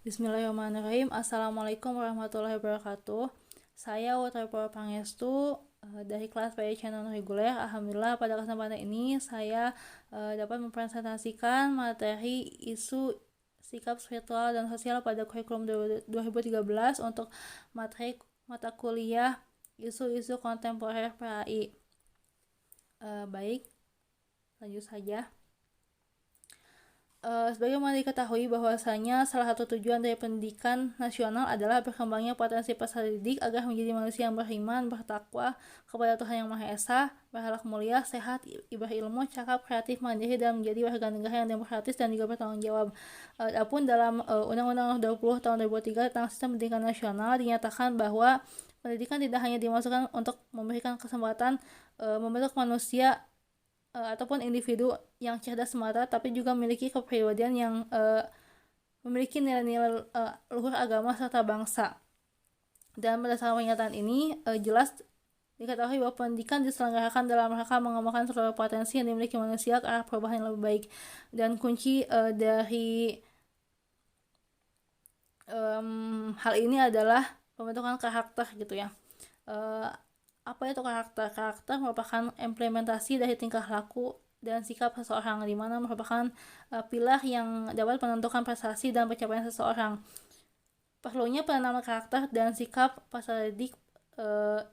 Bismillahirrahmanirrahim. Assalamualaikum warahmatullahi wabarakatuh. Saya Utari Pangestu dari kelas PIC non-reguler. Alhamdulillah pada kesempatan ini saya dapat mempresentasikan materi isu sikap spiritual dan sosial pada kurikulum 2013 untuk materi mata kuliah isu-isu kontemporer PAI. Baik, lanjut saja. Sebagaimana diketahui bahwasanya salah satu tujuan dari pendidikan nasional adalah berkembangnya potensi peserta didik agar menjadi manusia yang beriman, bertakwa kepada Tuhan Yang Maha Esa, berakhlak mulia, sehat, berilmu, cakap, kreatif, mandiri, dan menjadi warga negara yang demokratis dan juga bertanggung jawab. Adapun dalam Undang-Undang 20 tahun 2003 tentang Sistem Pendidikan Nasional dinyatakan bahwa pendidikan tidak hanya dimaksudkan untuk memberikan kesempatan membentuk manusia ataupun individu yang cerdas semata, tapi juga memiliki kepribadian yang memiliki nilai-nilai luhur agama serta bangsa. Dan berdasarkan pernyataan ini jelas diketahui bahwa pendidikan diselenggarakan dalam rangka mengembangkan seluruh potensi yang dimiliki manusia ke arah perubahan yang lebih baik. Dan kunci dari hal ini adalah pembentukan karakter gitu ya. Apa itu karakter? Karakter merupakan implementasi dari tingkah laku dan sikap seseorang, di mana merupakan pilar yang dapat menentukan prestasi dan pencapaian seseorang. Perlunya penanaman karakter dan sikap peserta didik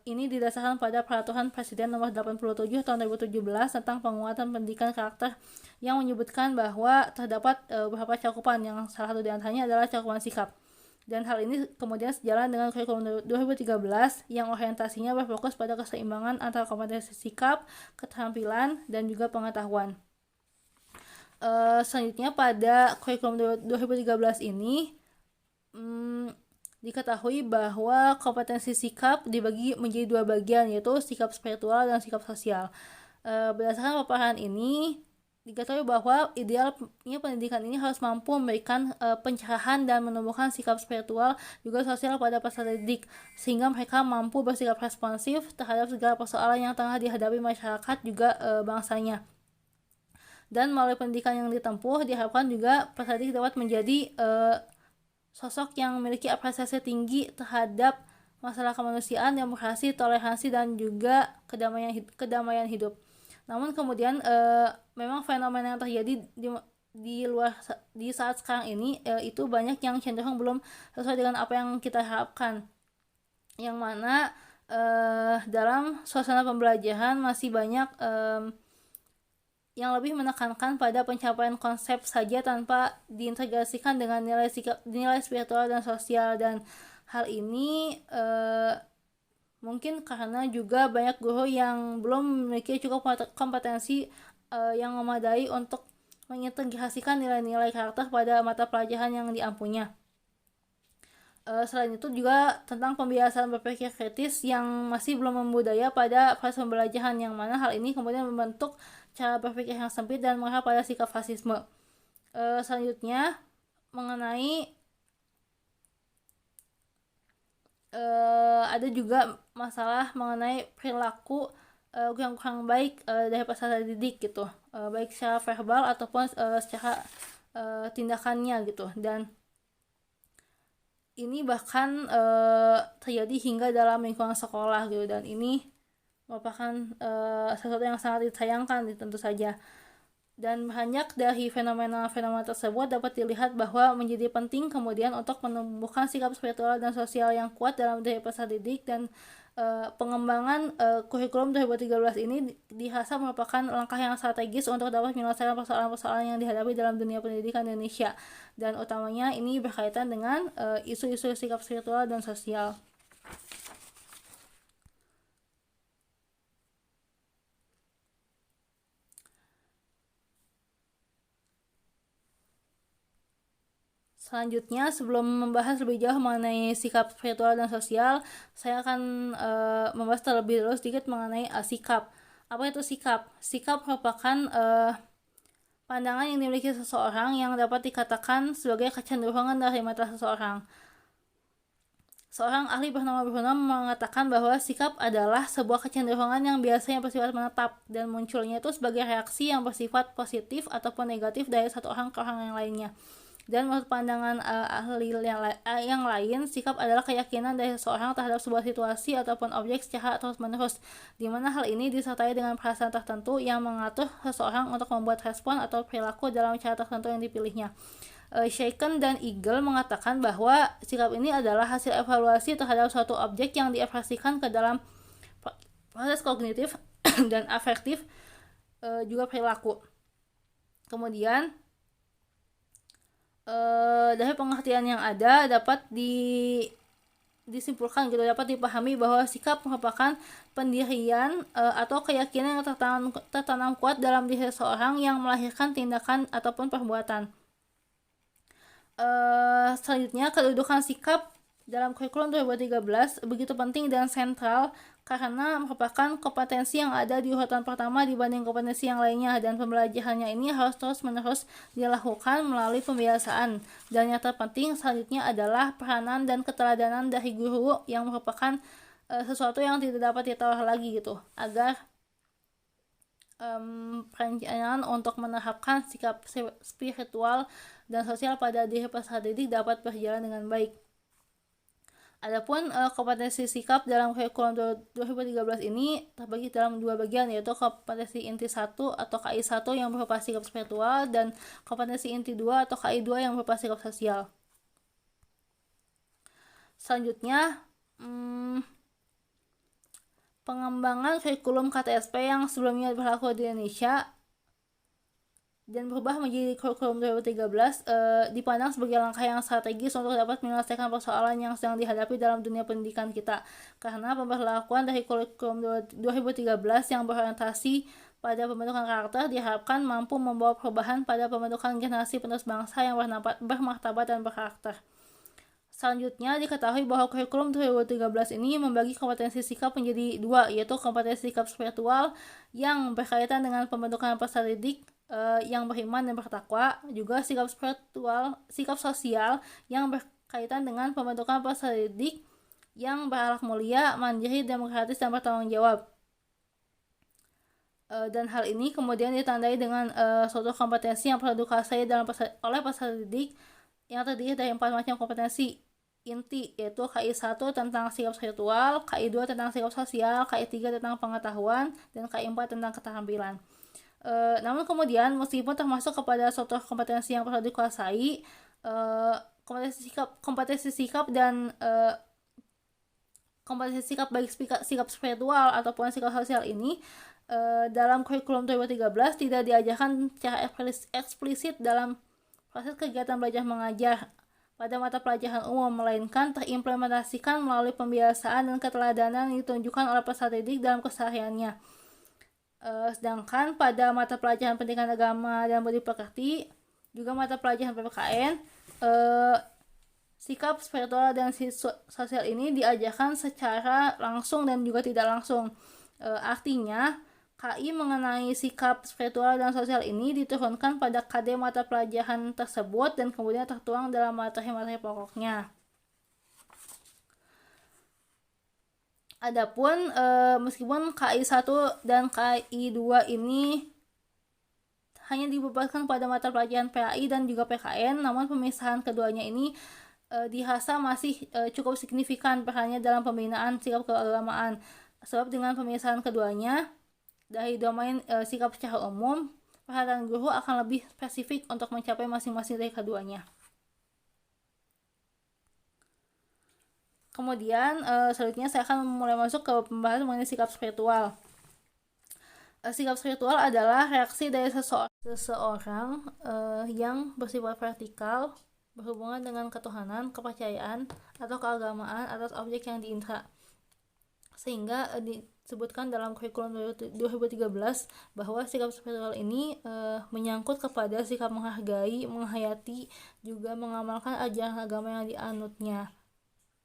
ini didasarkan pada Peraturan Presiden Nomor 87 Tahun 2017 tentang penguatan pendidikan karakter yang menyebutkan bahwa terdapat beberapa cakupan, yang salah satu diantaranya adalah cakupan sikap. Dan hal ini kemudian sejalan dengan kurikulum 2013 yang orientasinya berfokus pada keseimbangan antara kompetensi sikap, keterampilan, dan juga pengetahuan. Selanjutnya pada kurikulum 2013 ini diketahui bahwa kompetensi sikap dibagi menjadi dua bagian, yaitu sikap spiritual dan sikap sosial. Berdasarkan paparan ini diketahui bahwa idealnya pendidikan ini harus mampu memberikan pencerahan dan menumbuhkan sikap spiritual juga sosial pada peserta didik, sehingga mereka mampu bersikap responsif terhadap segala persoalan yang tengah dihadapi masyarakat juga bangsanya. Dan melalui pendidikan yang ditempuh diharapkan juga peserta didik dapat menjadi sosok yang memiliki apresiasi tinggi terhadap masalah kemanusiaan, demokrasi, toleransi, dan juga kedamaian hidup. Namun kemudian memang fenomena yang terjadi di saat sekarang ini itu banyak yang cenderung belum sesuai dengan apa yang kita harapkan, yang mana dalam suasana pembelajaran masih banyak yang lebih menekankan pada pencapaian konsep saja tanpa diintegrasikan dengan nilai spiritual dan sosial. Dan hal ini mungkin karena juga banyak guru yang belum memiliki cukup kompetensi yang memadai untuk mengintegrasikan nilai-nilai karakter pada mata pelajaran yang diampunya. Selain itu juga tentang pembiasaan berpikir kritis yang masih belum membudaya pada proses pembelajaran, yang mana hal ini kemudian membentuk cara berpikir yang sempit dan mengarah pada sikap fasisme. Selanjutnya mengenai ada juga masalah mengenai perilaku yang kurang baik dari peserta didik gitu, baik secara verbal ataupun secara tindakannya gitu. Dan ini bahkan terjadi hingga dalam lingkungan sekolah gitu, dan ini merupakan sesuatu yang sangat disayangkan tentu saja. Dan banyak dari fenomena-fenomena tersebut dapat dilihat bahwa menjadi penting kemudian untuk menumbuhkan sikap spiritual dan sosial yang kuat dalam diri peserta didik. Dan pengembangan kurikulum 2013 ini dirasa merupakan langkah yang strategis untuk dapat menyelesaikan persoalan-persoalan yang dihadapi dalam dunia pendidikan Indonesia, dan utamanya ini berkaitan dengan isu-isu sikap spiritual dan sosial. Selanjutnya, sebelum membahas lebih jauh mengenai sikap spiritual dan sosial, saya akan membahas terlebih dahulu sedikit mengenai sikap. Apa itu sikap? Sikap merupakan pandangan yang dimiliki seseorang yang dapat dikatakan sebagai kecenderungan dari mata seseorang. Seorang ahli bernama Bruno mengatakan bahwa sikap adalah sebuah kecenderungan yang biasanya bersifat menetap dan munculnya itu sebagai reaksi yang bersifat positif ataupun negatif dari satu orang ke orang yang lainnya. Dan menurut pandangan ahli yang lain, sikap adalah keyakinan dari seseorang terhadap sebuah situasi ataupun objek secara terus-menerus, di mana hal ini disertai dengan perasaan tertentu yang mengatur seseorang untuk membuat respon atau perilaku dalam cara tertentu yang dipilihnya. Shaken dan Eagle mengatakan bahwa sikap ini adalah hasil evaluasi terhadap suatu objek yang diekspresikan ke dalam proses kognitif dan afektif, juga perilaku. Kemudian dari pengertian yang ada dapat disimpulkan gitu, dapat dipahami bahwa sikap merupakan pendirian atau keyakinan yang tertanam kuat dalam diri seseorang yang melahirkan tindakan ataupun perbuatan. Selanjutnya, kedudukan sikap dalam kurikulum 2013 begitu penting dan sentral karena merupakan kompetensi yang ada di urutan pertama dibanding kompetensi yang lainnya, dan pembelajarannya ini harus terus-menerus dilakukan melalui pembiasaan. Dan yang terpenting selanjutnya adalah peranan dan keteladanan dari guru yang merupakan sesuatu yang tidak dapat ditawar lagi gitu, agar perencanaan untuk menerapkan sikap spiritual dan sosial pada diri peserta didik dapat berjalan dengan baik. Adapun kompetensi sikap dalam kurikulum 2013 ini terbagi dalam dua bagian, yaitu kompetensi inti 1 atau KI 1 yang berupa sikap spiritual, dan kompetensi inti 2 atau KI 2 yang berupa sikap sosial. Selanjutnya, pengembangan kurikulum KTSP yang sebelumnya berlaku di Indonesia dan berubah menjadi kurikulum 2013 dipandang sebagai langkah yang strategis untuk dapat menyelesaikan persoalan yang sedang dihadapi dalam dunia pendidikan kita, karena pemberlakuan dari kurikulum 2013 yang berorientasi pada pembentukan karakter diharapkan mampu membawa perubahan pada pembentukan generasi penerus bangsa yang bermartabat dan berkarakter. Selanjutnya, diketahui bahwa kurikulum 2013 ini membagi kompetensi sikap menjadi dua, yaitu kompetensi sikap spiritual yang berkaitan dengan pembentukan peserta didik yang beriman dan bertakwa, juga sikap sosial yang berkaitan dengan pembentukan peserta didik yang berakhlak mulia, mandiri, demokratis, dan bertanggung jawab. Dan hal ini kemudian ditandai dengan suatu kompetensi yang perlu dikuasai oleh peserta didik yang terdiri dari 4 macam kompetensi inti, yaitu KI 1 tentang sikap spiritual, KI 2 tentang sikap sosial, KI 3 tentang pengetahuan, dan KI 4 tentang keterampilan. Namun kemudian meskipun termasuk kepada suatu kompetensi yang perlu dikuasai, kompetensi sikap dan kompetensi sikap baik sikap spiritual ataupun sikap sosial ini dalam kurikulum 2013 tidak diajarkan secara eksplisit dalam proses kegiatan belajar mengajar pada mata pelajaran umum, melainkan terimplementasikan melalui pembiasaan dan keteladanan yang ditunjukkan oleh peserta didik dalam kesehariannya. Sedangkan pada mata pelajaran pendidikan agama dan budi pekerti, juga mata pelajaran PPKN, sikap spiritual dan sosial ini diajarkan secara langsung dan juga tidak langsung. Artinya, KI mengenai sikap spiritual dan sosial ini diturunkan pada KD mata pelajaran tersebut dan kemudian tertuang dalam materi-materi pokoknya. Adapun meskipun KI 1 dan KI 2 ini hanya dibebankan pada mata pelajaran PAI dan juga PKN, namun pemisahan keduanya ini dirasa masih cukup signifikan perannya dalam pembinaan sikap keagamaan. Sebab dengan pemisahan keduanya dari domain sikap secara umum, perhatian guru akan lebih spesifik untuk mencapai masing-masing dari keduanya. Kemudian selanjutnya saya akan mulai masuk ke pembahasan mengenai sikap spiritual. Sikap spiritual adalah reaksi dari seseorang yang bersifat vertikal, berhubungan dengan ketuhanan, kepercayaan, atau keagamaan atas objek yang diindra. Sehingga disebutkan dalam kurikulum 2013 bahwa sikap spiritual ini menyangkut kepada sikap menghargai, menghayati, juga mengamalkan ajaran agama yang dianutnya.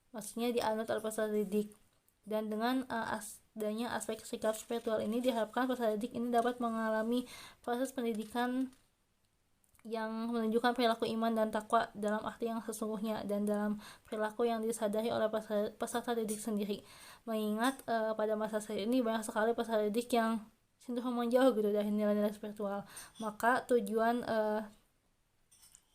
Maksudnya dianut oleh peserta didik. Dan dengan adanya aspek sikap spiritual ini diharapkan peserta didik ini dapat mengalami proses pendidikan yang menunjukkan perilaku iman dan takwa dalam arti yang sesungguhnya dan dalam perilaku yang disadari oleh peserta didik sendiri. Mengingat pada masa saat ini banyak sekali peserta didik yang cenderung menjauh gitu dari nilai-nilai spiritual. Maka tujuan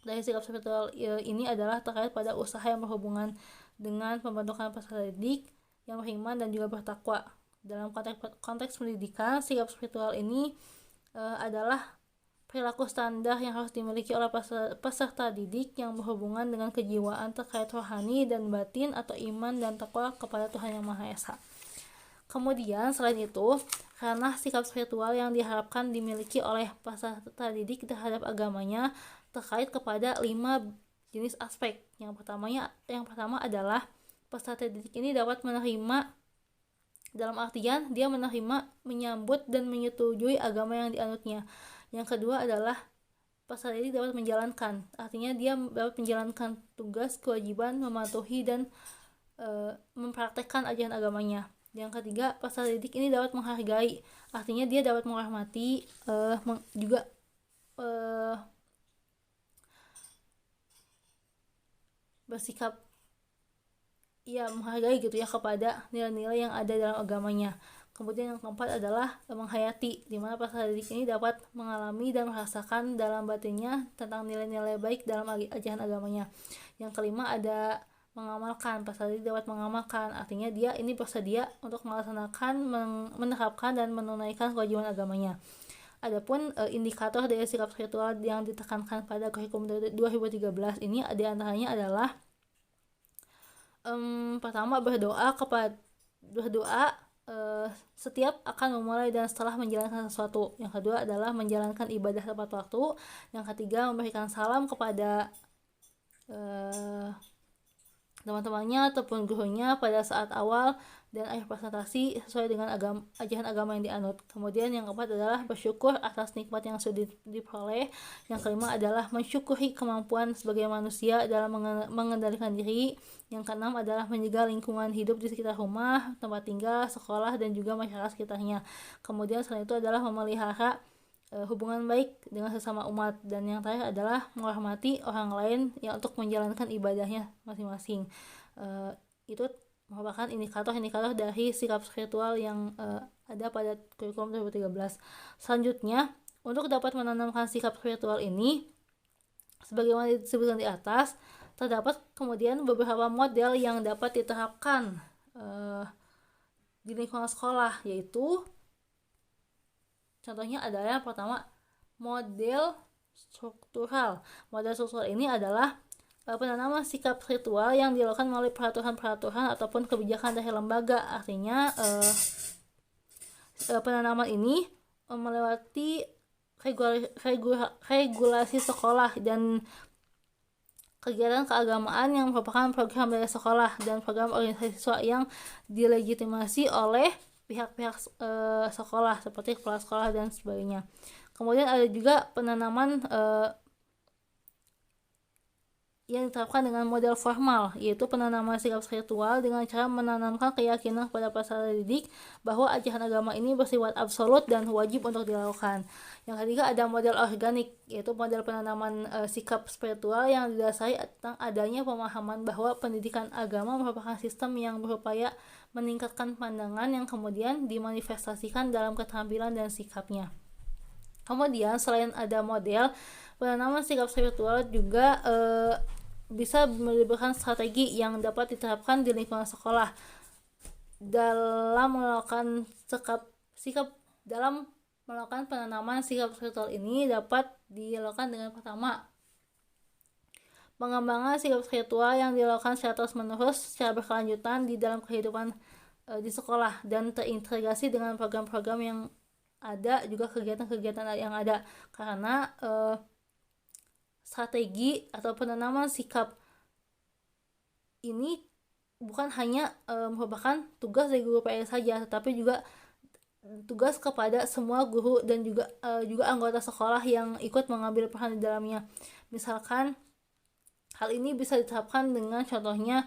dari sikap spiritual ini adalah terkait pada usaha yang berhubungan dengan pembentukan peserta didik yang beriman dan juga bertakwa. Dalam konteks pendidikan, sikap spiritual ini adalah perilaku standar yang harus dimiliki oleh peserta didik yang berhubungan dengan kejiwaan terkait rohani dan batin atau iman dan takwa kepada Tuhan Yang Maha Esa. Kemudian selain itu, karena sikap spiritual yang diharapkan dimiliki oleh peserta didik terhadap agamanya terkait kepada 5 jenis aspek. Yang pertama adalah peserta didik ini dapat menerima, dalam artian dia menerima, menyambut dan menyetujui agama yang dianutnya. Yang kedua adalah peserta didik dapat menjalankan, artinya dia dapat menjalankan tugas, kewajiban, mematuhi dan mempraktekkan ajaran agamanya. Yang ketiga, peserta didik ini dapat menghargai, artinya dia dapat menghormati, juga bersikap menghargai gitu ya kepada nilai-nilai yang ada dalam agamanya. Kemudian yang keempat adalah menghayati, di mana peserta didik ini dapat mengalami dan merasakan dalam batinnya tentang nilai-nilai baik dalam ajaran agamanya. Yang kelima ada mengamalkan, peserta didik dapat mengamalkan, artinya dia ini bersedia untuk melaksanakan, menerapkan dan menunaikan kewajiban agamanya. Adapun indikator dari sikap spiritual yang ditekankan pada kurikulum 2013 ini diantaranya adalah pertama berdoa setiap akan memulai dan setelah menjalankan sesuatu. Yang kedua adalah menjalankan ibadah tepat waktu. Yang ketiga memberikan salam kepada teman-temannya ataupun gurunya pada saat awal dan akhir presentasi sesuai dengan ajaran agama yang dianut. Kemudian yang keempat adalah bersyukur atas nikmat yang sudah diperoleh. Yang kelima adalah mensyukuri kemampuan sebagai manusia dalam mengendalikan diri. Yang keenam adalah menjaga lingkungan hidup di sekitar rumah, tempat tinggal, sekolah, dan juga masyarakat sekitarnya. Kemudian selain itu adalah memelihara hubungan baik dengan sesama umat. Dan yang terakhir adalah menghormati orang lain yang untuk menjalankan ibadahnya masing-masing. Itu merupakan indikator-indikator dari sikap spiritual yang ada pada kurikulum 2013. Selanjutnya, untuk dapat menanamkan sikap spiritual ini, sebagaimana disebutkan di atas, terdapat kemudian beberapa model yang dapat diterapkan di lingkungan sekolah, yaitu contohnya adalah yang pertama, model struktural. Model struktural ini adalah penanaman sikap spiritual yang dilakukan melalui peraturan-peraturan ataupun kebijakan dari lembaga. Artinya penanaman ini melewati regulasi sekolah dan kegiatan keagamaan yang merupakan program dari sekolah dan program organisasi siswa yang dilegitimasi oleh pihak-pihak sekolah seperti kepala sekolah dan sebagainya. Kemudian ada juga penanaman yang diterapkan dengan model formal, yaitu penanaman sikap spiritual dengan cara menanamkan keyakinan kepada peserta didik bahwa ajaran agama ini bersifat absolut dan wajib untuk dilakukan. Yang ketiga ada model organik, yaitu model penanaman sikap spiritual yang didasari tentang adanya pemahaman bahwa pendidikan agama merupakan sistem yang berupaya meningkatkan pandangan yang kemudian dimanifestasikan dalam keterampilan dan sikapnya. Kemudian selain ada model penanaman sikap spiritual juga bisa melibatkan strategi yang dapat diterapkan di lingkungan sekolah dalam melakukan penanaman sikap spiritual ini dapat dilakukan dengan pertama, pengembangan sikap spiritual yang dilakukan secara terus-menerus secara berkelanjutan di dalam kehidupan di sekolah dan terintegrasi dengan program-program yang ada, juga kegiatan-kegiatan yang ada, karena strategi atau penanaman sikap ini bukan hanya merupakan tugas dari guru PL saja, tetapi juga tugas kepada semua guru dan juga anggota sekolah yang ikut mengambil peran di dalamnya. Misalkan hal ini bisa diterapkan dengan contohnya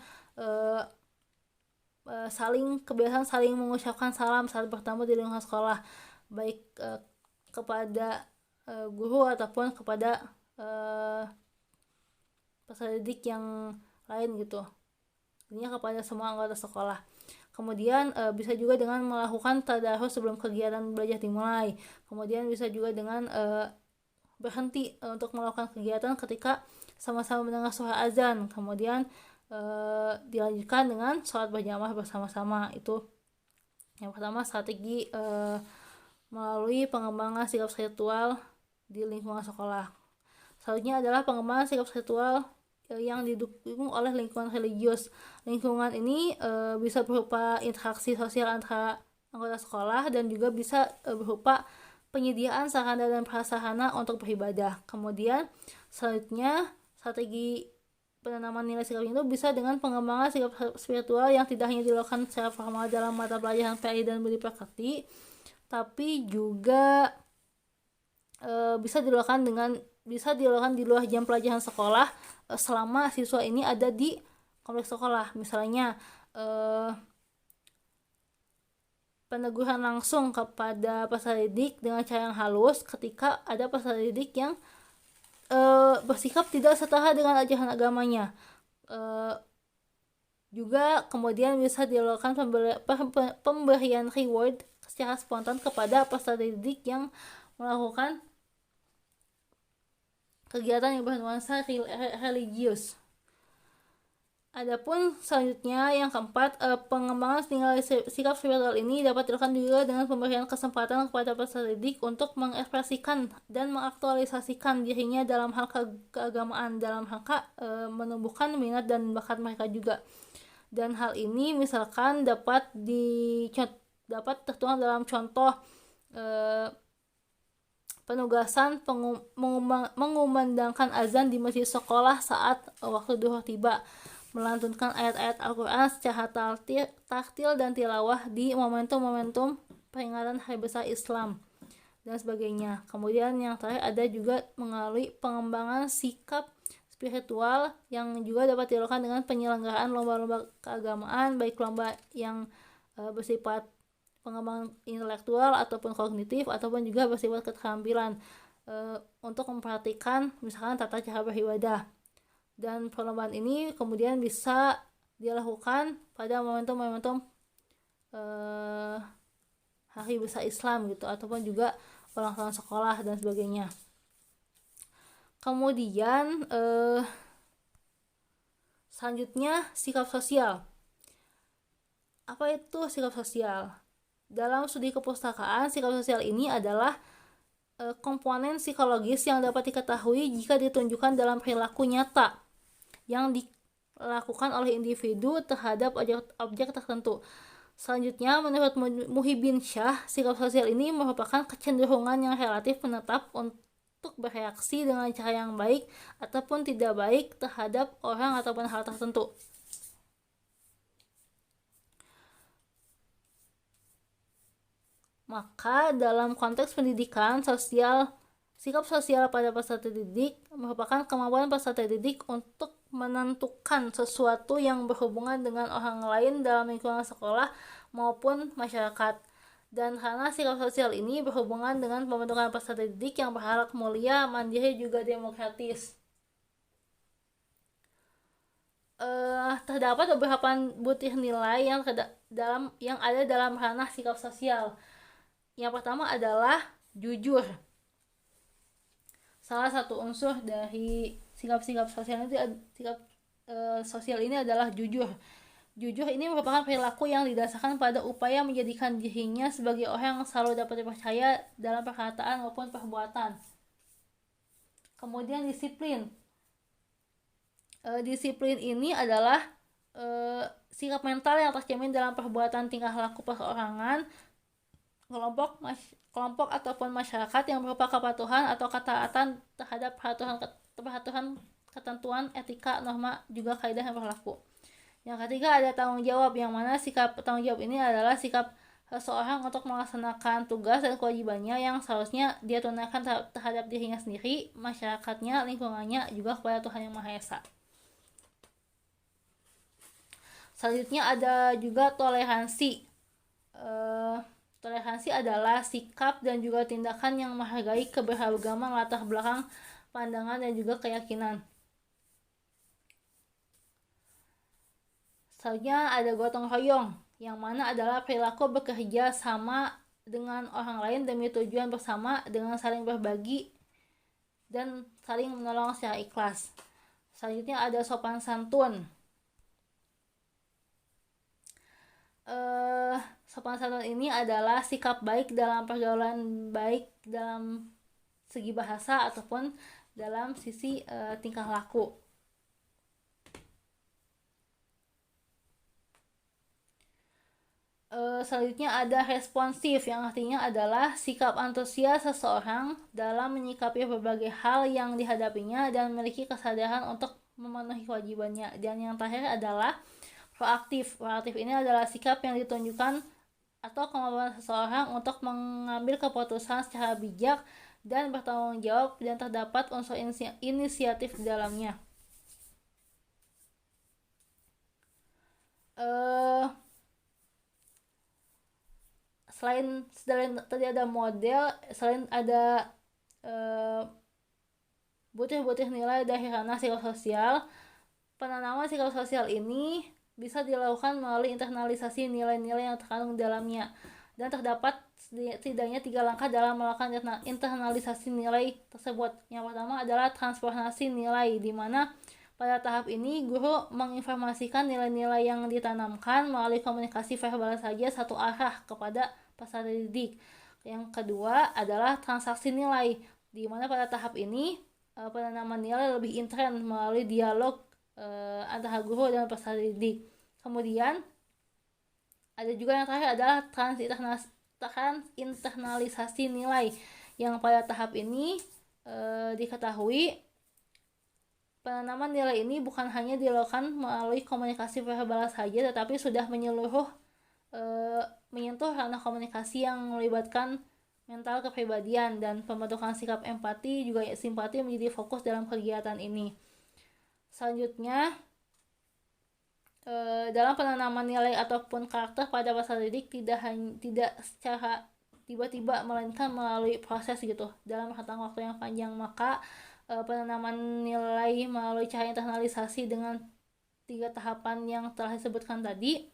kebiasaan saling mengucapkan salam saat bertemu di lingkungan sekolah, baik kepada guru ataupun kepada peserta didik yang lain gitu, artinya kepada semua anggota sekolah. Kemudian bisa juga dengan melakukan tadarus sebelum kegiatan belajar dimulai. Kemudian bisa juga dengan berhenti untuk melakukan kegiatan ketika sama-sama mendengar suara azan, kemudian dilanjutkan dengan sholat berjamaah bersama-sama. Itu yang pertama, strategi melalui pengembangan sikap spiritual di lingkungan sekolah. Selanjutnya adalah pengembangan sikap spiritual yang didukung oleh lingkungan religius. Lingkungan ini bisa berupa interaksi sosial antara anggota sekolah dan juga bisa berupa penyediaan sarana dan prasarana untuk beribadah. Kemudian selanjutnya, strategi penanaman nilai sikap itu bisa dengan pengembangan sikap spiritual yang tidak hanya dilakukan secara formal dalam mata pelajaran PI dan budi pekerti, tapi juga bisa dilakukan di luar jam pelajaran sekolah selama siswa ini ada di kompleks sekolah. Misalnya peneguran langsung kepada peserta didik dengan cara yang halus ketika ada peserta didik yang bersikap tidak setara dengan ajaran agamanya. Juga kemudian bisa dilakukan pemberian reward secara spontan kepada peserta didik yang melakukan kegiatan yang bernuansa religius. Adapun selanjutnya yang keempat, pengembangan nilai sikap spiritual ini dapat dilakukan juga dengan pemberian kesempatan kepada peserta didik untuk mengekspresikan dan mengaktualisasikan dirinya dalam hal keagamaan, dalam rangka menumbuhkan minat dan bakat mereka juga. Dan hal ini misalkan dapat tertuang dalam contoh penugasan mengumandangkan azan di masjid sekolah saat waktu duhur tiba, melantunkan ayat-ayat Al-Quran secara taktil dan tilawah di momentum-momentum peringatan Hari Besar Islam, dan sebagainya. Kemudian yang terakhir ada juga melalui pengembangan sikap spiritual yang juga dapat dilakukan dengan penyelenggaraan lomba-lomba keagamaan, baik lomba yang bersifat pengembangan intelektual ataupun kognitif, ataupun juga bersifat keterampilan untuk memperhatikan misalkan tata cara beribadah. Dan perlombaan ini kemudian bisa dilakukan pada momentum-momentum Hari Besar Islam gitu, ataupun juga ulang tahun sekolah dan sebagainya. Kemudian selanjutnya, sikap sosial. Apa itu sikap sosial? Dalam studi kepustakaan, sikap sosial ini adalah komponen psikologis yang dapat diketahui jika ditunjukkan dalam perilaku nyata yang dilakukan oleh individu terhadap objek tertentu. Selanjutnya, menurut Muhyiddin Shah, sikap sosial ini merupakan kecenderungan yang relatif menetap untuk bereaksi dengan cara yang baik ataupun tidak baik terhadap orang ataupun hal tertentu. Maka dalam konteks pendidikan sosial, sikap sosial pada peserta didik merupakan kemampuan peserta didik untuk menentukan sesuatu yang berhubungan dengan orang lain dalam lingkungan sekolah maupun masyarakat. Dan karena sikap sosial ini berhubungan dengan pembentukan peserta didik yang berhak mulia, mandiri, juga demokratis. Terdapat beberapa butir nilai yang ada dalam ranah sikap sosial. Yang pertama adalah jujur. Salah satu unsur dari sikap-sikap sosial ini adalah jujur. Jujur ini merupakan perilaku yang didasarkan pada upaya menjadikan dirinya sebagai orang yang selalu dapat dipercaya dalam perkataan maupun perbuatan. Kemudian disiplin. Disiplin ini adalah sikap mental yang tercermin dalam perbuatan tingkah laku perorangan, kelompok ataupun masyarakat yang berupa kepatuhan atau ketaatan terhadap peraturan ketentuan etika, norma, juga kaidah yang berlaku. Yang ketiga ada tanggung jawab, yang mana sikap tanggung jawab ini adalah sikap seseorang untuk melaksanakan tugas dan kewajibannya yang seharusnya dia tunaikan terhadap dirinya sendiri, masyarakatnya, lingkungannya, juga kepada Tuhan Yang Maha Esa. Selanjutnya ada juga toleransi. Toleransi adalah sikap dan juga tindakan yang menghargai keberagaman latar belakang, pandangan, dan juga keyakinan. Selanjutnya ada gotong royong, yang mana adalah perilaku bekerja sama dengan orang lain demi tujuan bersama dengan saling berbagi dan saling menolong secara ikhlas. Selanjutnya ada sopan santun. Sopan santun ini adalah sikap baik dalam pergaulan, baik dalam segi bahasa ataupun dalam sisi tingkah laku. Selanjutnya ada responsif, yang artinya adalah sikap antusias seseorang dalam menyikapi berbagai hal yang dihadapinya dan memiliki kesadaran untuk memenuhi kewajibannya. Dan yang terakhir adalah proaktif. Proaktif ini adalah sikap yang ditunjukkan atau kemampuan seseorang untuk mengambil keputusan secara bijak dan bertanggung jawab, dan terdapat unsur inisiatif di dalamnya. Selain tadi ada model, selain ada butir-butir nilai dari ranah psikososial, penanaman psikososial ini bisa dilakukan melalui internalisasi nilai-nilai yang terkandung di dalamnya, dan terdapat setidaknya 3 langkah dalam melakukan internalisasi nilai tersebut. Yang pertama adalah transformasi nilai, di mana pada tahap ini guru menginformasikan nilai-nilai yang ditanamkan melalui komunikasi verbal saja satu arah kepada peserta didik. Yang kedua adalah transaksi nilai, di mana pada tahap ini penanaman nilai lebih intens melalui dialog antara guru dan peserta didik. Kemudian ada juga yang terakhir adalah transinternalisasi nilai, yang pada tahap ini diketahui penanaman nilai ini bukan hanya dilakukan melalui komunikasi verbal saja, tetapi sudah menyeluruh menyentuh ranah komunikasi yang melibatkan mental kepribadian, dan pembentukan sikap empati juga simpati menjadi fokus dalam kegiatan ini. Selanjutnya, dalam penanaman nilai ataupun karakter pada peserta didik tidak secara tiba-tiba, melainkan melalui proses gitu dalam rentang waktu yang panjang. Maka penanaman nilai melalui cara internalisasi dengan 3 tahapan yang telah disebutkan tadi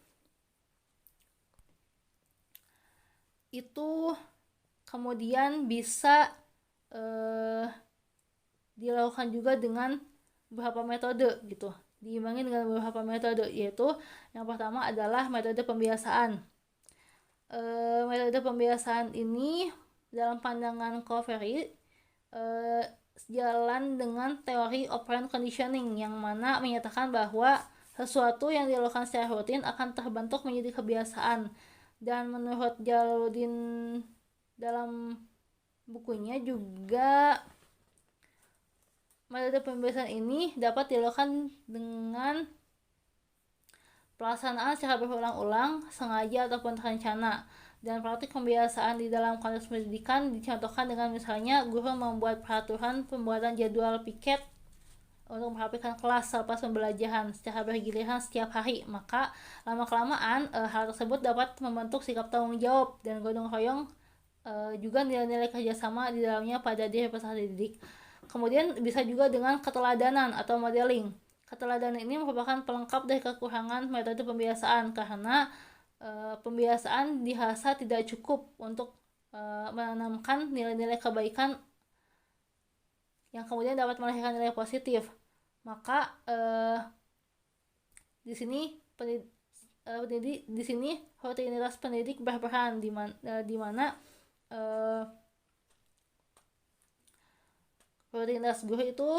itu kemudian bisa dilakukan juga dengan beberapa metode gitu, diimbangi dengan beberapa metode, yaitu yang pertama adalah metode pembiasaan. Metode pembiasaan ini dalam pandangan Coveri sejalan dengan teori operant conditioning, yang mana menyatakan bahwa sesuatu yang dilakukan secara rutin akan terbentuk menjadi kebiasaan. Dan menurut Jalaluddin dalam bukunya juga, metode pembiasaan ini dapat dilakukan dengan pelaksanaan secara berulang-ulang, sengaja ataupun terencana. Dan praktik pembiasaan di dalam konteks pendidikan dicontohkan dengan misalnya guru membuat peraturan pembuatan jadwal piket untuk merapikan kelas selepas pembelajaran secara bergiliran setiap hari. Maka lama-kelamaan hal tersebut dapat membentuk sikap tanggung jawab dan gotong royong, juga nilai-nilai kerjasama di dalamnya pada diri peserta didik. Kemudian bisa juga dengan keteladanan atau modeling. Keteladanan ini merupakan pelengkap dari kekurangan metode pembiasaan, karena pembiasaan dirasa tidak cukup untuk menanamkan nilai-nilai kebaikan yang kemudian dapat melahirkan nilai positif. Maka di sini di sini rutinitas pendidik berperan, di mana rutinitas guru itu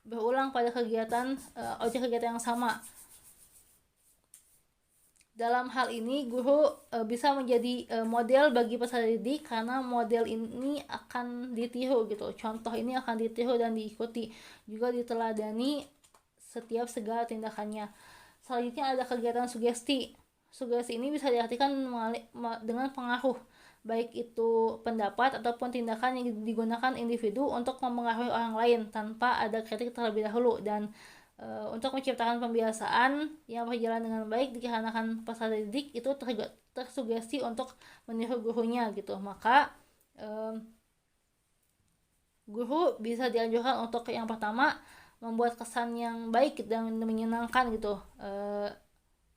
berulang pada kegiatan objek kegiatan yang sama. Dalam hal ini guru bisa menjadi model bagi peserta didik, karena model ini akan ditiru gitu. Contoh ini akan ditiru dan diikuti, juga diteladani setiap segala tindakannya. Selanjutnya ada kegiatan sugesti. Sugesti ini bisa diartikan dengan pengaruh, baik itu pendapat ataupun tindakan yang digunakan individu untuk mempengaruhi orang lain tanpa ada kritik terlebih dahulu, dan untuk menciptakan pembiasaan yang berjalan dengan baik dikarenakan peserta didik itu tersugesti untuk meniru gurunya gitu. Maka guru bisa dianjurkan untuk yang pertama membuat kesan yang baik dan menyenangkan gitu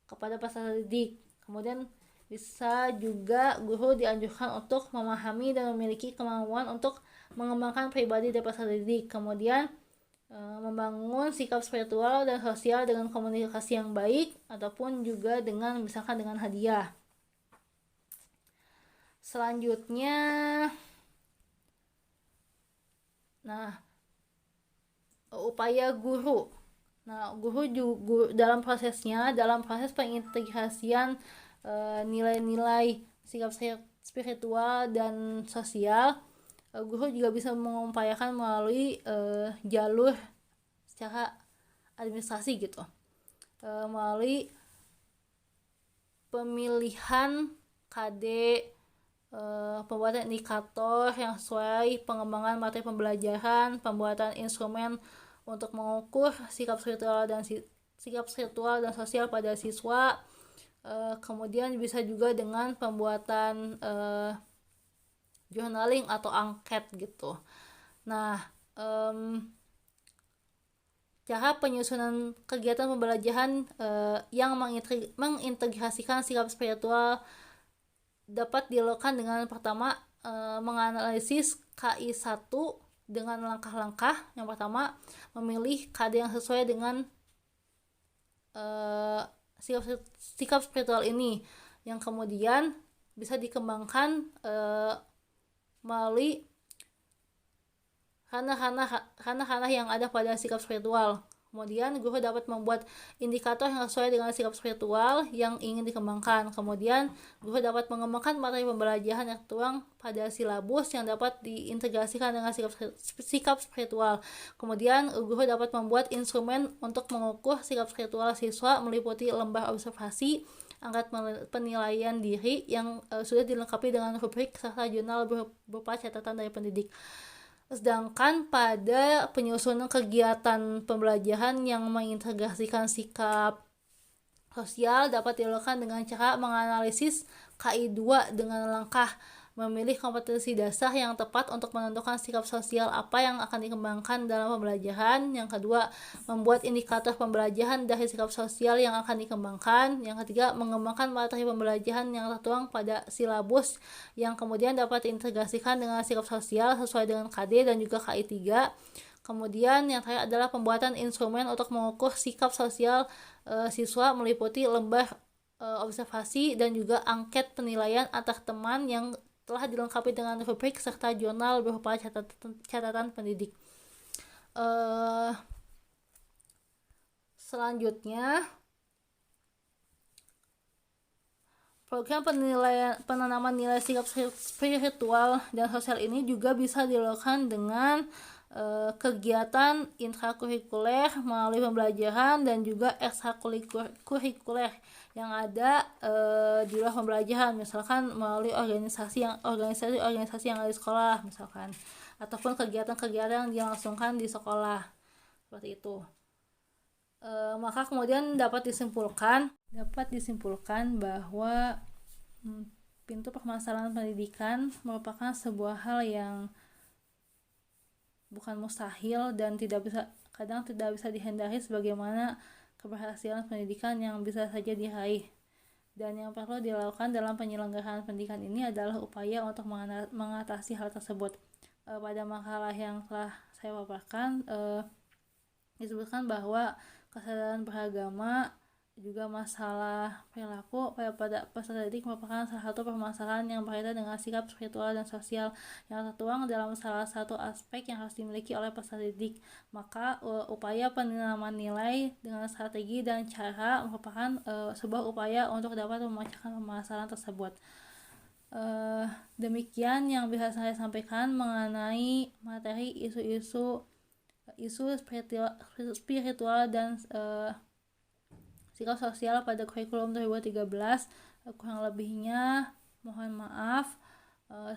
kepada peserta didik. Kemudian bisa juga guru dianjurkan untuk memahami dan memiliki kemampuan untuk mengembangkan pribadi dari peserta didik. Kemudian membangun sikap spiritual dan sosial dengan komunikasi yang baik ataupun juga dengan misalkan dengan hadiah. Selanjutnya, upaya guru. Guru juga dalam proses pengintegrasian nilai-nilai sikap spiritual dan sosial, guru juga bisa mengupayakan melalui jalur secara administrasi gitu, melalui pemilihan KD, pembuatan indikator yang sesuai, pengembangan materi pembelajaran, pembuatan instrumen untuk mengukur sikap spiritual dan sosial pada siswa. Kemudian bisa juga dengan pembuatan journaling atau angket gitu. Cara penyusunan kegiatan pembelajaran yang mengintegrasikan sikap spiritual dapat dilakukan dengan pertama menganalisis KI 1 dengan langkah-langkah. Yang pertama, memilih KD yang sesuai dengan sikap spiritual ini, yang kemudian bisa dikembangkan melalui ranah-ranah yang ada pada sikap spiritual. Kemudian guru dapat membuat indikator yang sesuai dengan sikap spiritual yang ingin dikembangkan. Kemudian guru dapat mengembangkan materi pembelajaran yang tertuang pada silabus yang dapat diintegrasikan dengan sikap spiritual. Kemudian guru dapat membuat instrumen untuk mengukur sikap spiritual siswa meliputi lembar observasi, angkat penilaian diri yang sudah dilengkapi dengan rubrik serta jurnal berupa catatan dari pendidik. Sedangkan pada penyusunan kegiatan pembelajaran yang mengintegrasikan sikap sosial dapat dilakukan dengan cara menganalisis KI 2 dengan langkah memilih kompetensi dasar yang tepat untuk menentukan sikap sosial apa yang akan dikembangkan dalam pembelajaran. Yang kedua, membuat indikator pembelajaran dari sikap sosial yang akan dikembangkan. Yang ketiga, mengembangkan materi pembelajaran yang tertuang pada silabus yang kemudian dapat diintegrasikan dengan sikap sosial sesuai dengan KD dan juga KI 3. Kemudian yang terakhir adalah pembuatan instrumen untuk mengukur sikap sosial siswa meliputi lembar observasi dan juga angket penilaian antar teman yang telah dilengkapi dengan rubrik serta jurnal berupa catatan pendidik. Selanjutnya, program penanaman nilai sikap spiritual dan sosial ini juga bisa dilakukan dengan kegiatan intrakurikuler melalui pembelajaran dan juga ekstrakurikuler yang ada di luar pembelajaran, misalkan melalui organisasi yang ada di sekolah misalkan, ataupun kegiatan-kegiatan yang dilangsungkan di sekolah seperti itu. Maka kemudian dapat disimpulkan bahwa pintu permasalahan pendidikan merupakan sebuah hal yang bukan mustahil dan kadang tidak bisa dihindari, sebagaimana keberhasilan pendidikan yang bisa saja diraih. Dan yang perlu dilakukan dalam penyelenggaraan pendidikan ini adalah upaya untuk mengatasi hal tersebut. Pada makalah yang telah saya paparkan disebutkan bahwa kesadaran beragama juga masalah perilaku pada peserta didik merupakan salah satu permasalahan yang berkaitan dengan sikap spiritual dan sosial yang tertuang dalam salah satu aspek yang harus dimiliki oleh peserta didik. Maka upaya penanaman nilai dengan strategi dan cara merupakan sebuah upaya untuk dapat memecahkan permasalahan tersebut. Demikian yang bisa saya sampaikan mengenai materi isu spiritual dan sikap sosial pada kurikulum 2013. Kurang lebihnya mohon maaf.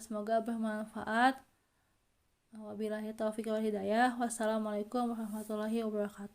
Semoga bermanfaat. Wabillahi taufiq wal hidayah. Wassalamualaikum warahmatullahi wabarakatuh.